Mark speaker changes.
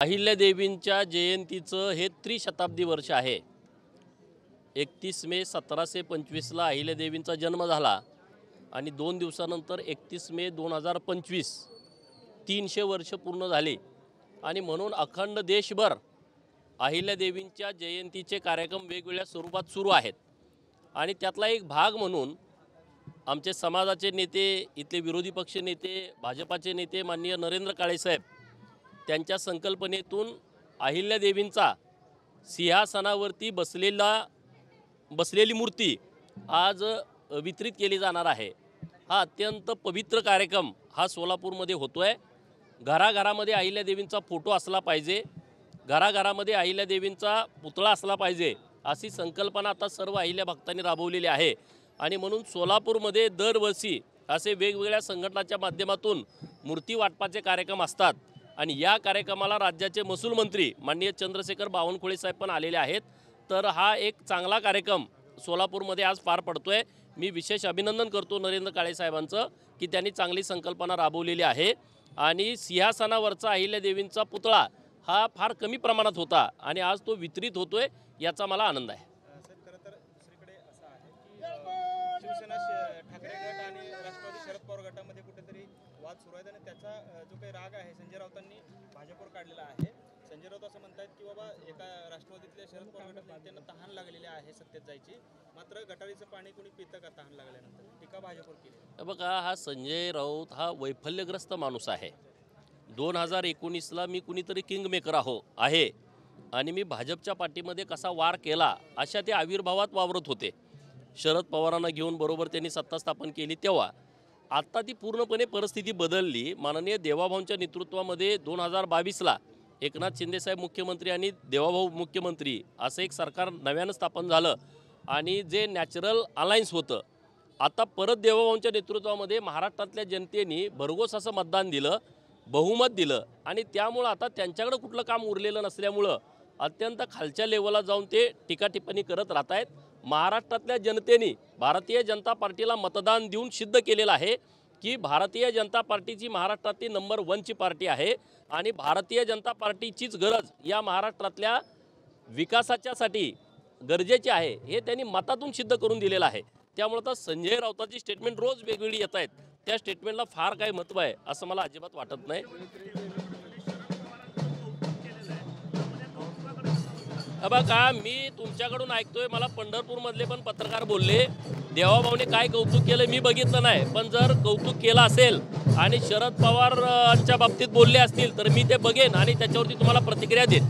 Speaker 1: अहिल्यादेवींच्या जयंतीचं हे त्रिशताब्दी वर्ष आहे। 31 मे 1725ला अहिल्यादेवींचा जन्म झाला आणि 2 दिवसानंतर 31 मे 2025 300 वर्ष पूर्ण झाले आणि म्हणून अखंड देशभर अहिल्यादेवींच्या जयंतीचे कार्यक्रम वेगवेगळ्या स्वरूपात सुरू आहेत। आणि त्यातला एक भाग म्हणून आमचे समाजाचे नेते, इथले विरोधी पक्ष नेते, भाजपाचे नेते माननीय नरेंद्र काळे साहेब त्यांच्या संकल्पनेतून अहिल्यादेवींचा सिंहासनावरती बसलेली मूर्ती आज वितरित केली जाणार आहे। हा अत्यंत पवित्र कार्यक्रम हा सोलापूरमध्ये होतोय। घराघरामध्ये अहिल्यादेवींचा फोटो असला पाहिजे, घराघरामध्ये अहिल्यादेवींचा पुतळा असला पाहिजे अशी संकल्पना आता सर्व अहिल्या भक्तांनी राबवलेली आहे। आणि म्हणून सोलापूरमध्ये दरवर्षी असे वेगवेगळ्या संघटनांच्या माध्यमातून मूर्ती वाटपाचे कार्यक्रम असतात आणि या कार्यक्रमाला राज्याचे महसूल मंत्री माननीय चंद्रशेखर बावनकुळे साहेब पण आलेले आहेत। तर हा एक चांगला कार्यक्रम सोलापूरमध्ये आज पार पडतोय। मी विशेष अभिनंदन करतो नरेंद्र काळे साहेबांचं की त्यांनी चांगली संकल्पना राबवलेली आहे। आणि सिंहासनावरचा अहिल्यादेवींचा पुतळा हा फार कमी प्रमाणात होता आणि आज तो वितरित होतोय, याचा मला आनंद आहे।
Speaker 2: शिवसेना ठाकरे गट आणि राष्ट्रवादी शरद पवार गटामध्ये कुठेतरी वाद सुरू आहेत आणि त्याचा जो काही राग आहे संजय राऊतांनी भाजपवर काढलेला आहे। संजय राऊत असं म्हणतात की बाबा एका राष्ट्रवादीतल्या शरद पवार गटातल्या त्यांना तहान लागलेली आहे सत्तेत जायची, मात्र गटारीचं पाणी कोणी पितं का तहान लागल्यानंतर, टीका भाजपवर केली।
Speaker 1: बघा, हा संजय राऊत हा वैफल्यग्रस्त माणूस आहे। 2019ला मी कुणीतरी किंगमेकर आहे आणि मी भाजपच्या पाठीमध्ये कसा वार केला अशा ते आविर्भावात वावरत होते। शरद पवारांना घेऊन बरोबर त्यांनी सत्ता स्थापन केली तेव्हा। आता ती पूर्णपणे परिस्थिती बदलली। माननीय देवाभाऊंच्या नेतृत्वामध्ये 2022ला एकनाथ शिंदेसाहेब मुख्यमंत्री आणि देवाभाऊ मुख्यमंत्री असं एक सरकार नव्यानं स्थापन झालं आणि जे नॅचरल अलायन्स होतं, आता परत देवाभाऊंच्या नेतृत्वामध्ये महाराष्ट्रातल्या जनतेने भरघोस असं मतदान दिलं, बहुमत दिलं आणि त्यामुळं आता त्यांच्याकडे कुठलं काम उरलेलं नसल्यामुळं अत्यंत खालच्या लेवलला जाऊन ते टीका टिप्पणी करत राहत आहेत। महाराष्ट्रातल्या जनतेने भारतीय जनता पार्टीला मतदान देऊन सिद्ध केलेलं आहे की भारतीय जनता पार्टीची महाराष्ट्रातली नंबर 1ची पार्टी आहे आणि भारतीय जनता पार्टीचीच गरज या महाराष्ट्रातल्या विकासाच्यासाठी गरजेची आहे हे त्यांनी मतातून सिद्ध करून दिलेलं आहे। त्यामुळे तर संजय राऊताची स्टेटमेंट रोज वेगवेगळी येत आहेत, त्या स्टेटमेंटला फार काही महत्त्व आहे असं मला अजिबात वाटत नाही। बघा, मी तुमच्याकडून ऐकतोय, मला पंढरपूरमधले पण पत्रकार बोलले देवाभाऊने काय कौतुक केलं मी बघितलं नाही, पण जर कौतुक केलं असेल आणि शरद पवारांच्या बाबतीत बोलले असतील तर मी ते बघेन आणि त्याच्यावरती तुम्हाला प्रतिक्रिया देईन।